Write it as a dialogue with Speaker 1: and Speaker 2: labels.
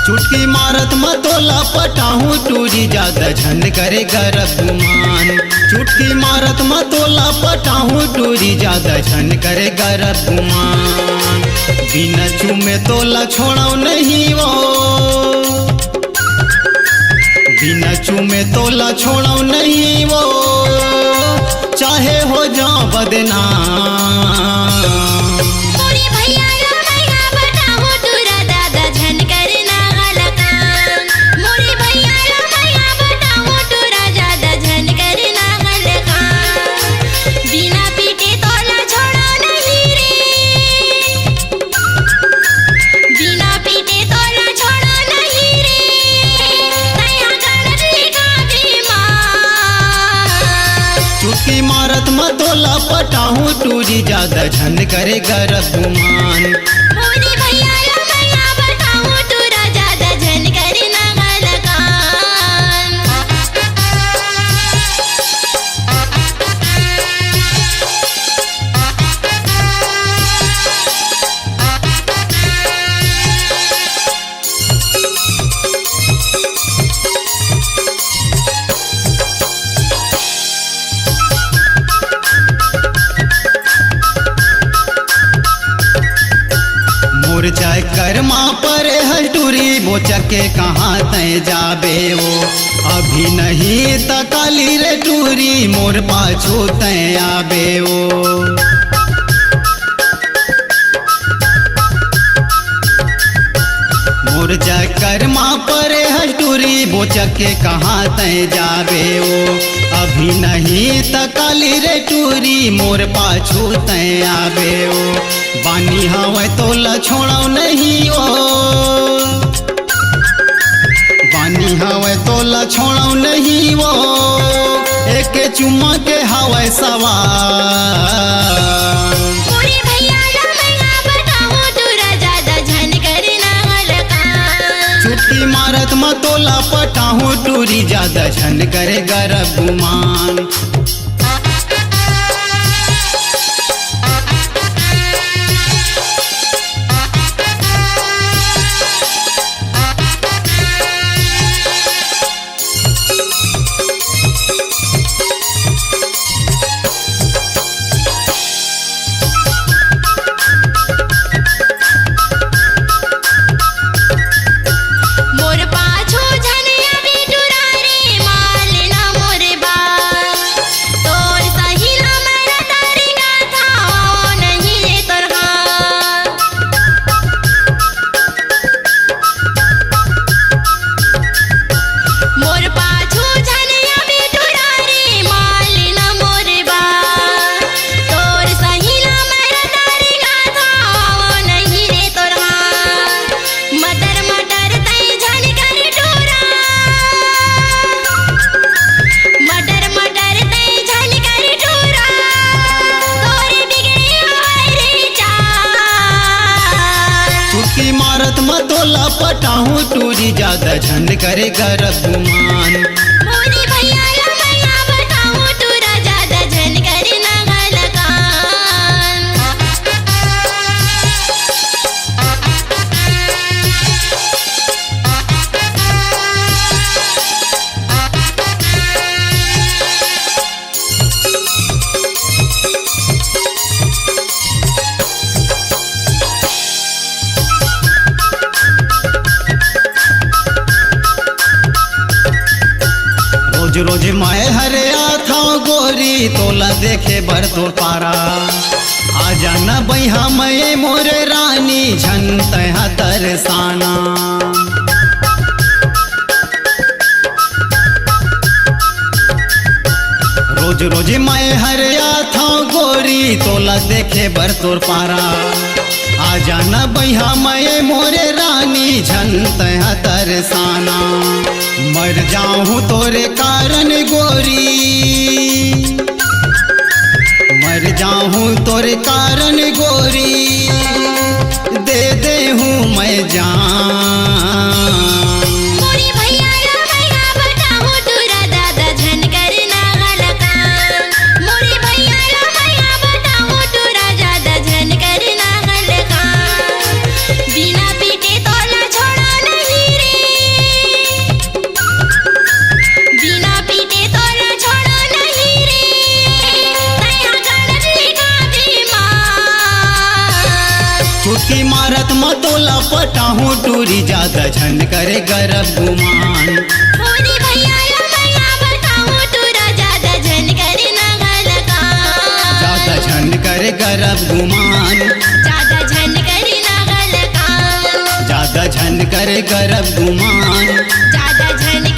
Speaker 1: चुटकी मारत मतोला पटाहूँ टूरी ज्यादा झन करे गरब गुमान। चुटकी मारत मतोला पटाहूँ टूरी ज्यादा झन करे गरब गुमान। बिना चूमे तोला छोड़ाऊ नहीं वो, बिना चूमे तोला छोड़ाऊ नहीं वो, चाहे हो जाओ बदनाम। चुटकी मारत मतोला पटाहूँ टूरी ज्यादा झन करे गरब गुमान। मोर चाय कर्मा पर हटूरी बोचके कहाँ तय जाबे वो, अभी नहीं तकाली रे टूरी मोर पाछू तय आबे वो। मोर चाय कर्मा पर हटूरी बोचके कहाँ तय जाबे वो, अभी नहीं तकाली रे टूरी मोर पाछू तय आबे वो। बानी हवे तोला छोड़ाऊ नहीं ओ, बानी हवे तोला छोड़ाऊ नहीं वो, एक चुम्मा के हवे सवार। चुटकी मारत मतोला पटाहूँ टूरी ज्यादा झन करे गरब गुमान। चुटकी मारत मतोला पटाहूँ टूरी ज्यादा झन करे गरब गुमान। रोज रोज मैं हरे था गोरी तोला देखे बर तो पारा, आ जाना बैहा मैं मोरे रानी झन तहा तरसाना। रोज रोज मैं हरे था गोरी तोला देखे बर तोर पारा, आ जाना बैहा मैं मोरे रानी झन तह तरसाना मर जाऊं तोरे कारण गोरी मर जाऊं तोरे कारण गोरी दे हूँ मैं जान
Speaker 2: मोरी भैया रा भैया बताऊं तुरा दादा झन करना गलका मोरी भैया रा भैया बताऊं तुरा दादा झन करना गलका बिना पीटे तोला छोड़ा नहीं रे बिना पीटे तोला छोड़ा नहीं रे तैया गलत लिखा बीमार
Speaker 1: चुटकी मारत मतोला पटाहूँ टूरी ज्यादा झन करे गर्भ गुमान
Speaker 2: मोरी भैया रा भैया बताऊं तुरा ज्यादा झन करना गलका
Speaker 1: ज्यादा झन करे गर्भ गुमान
Speaker 2: ज्यादा झन करना गलका
Speaker 1: ज्यादा झन करे गर्भ गुमान
Speaker 2: ज्यादा झन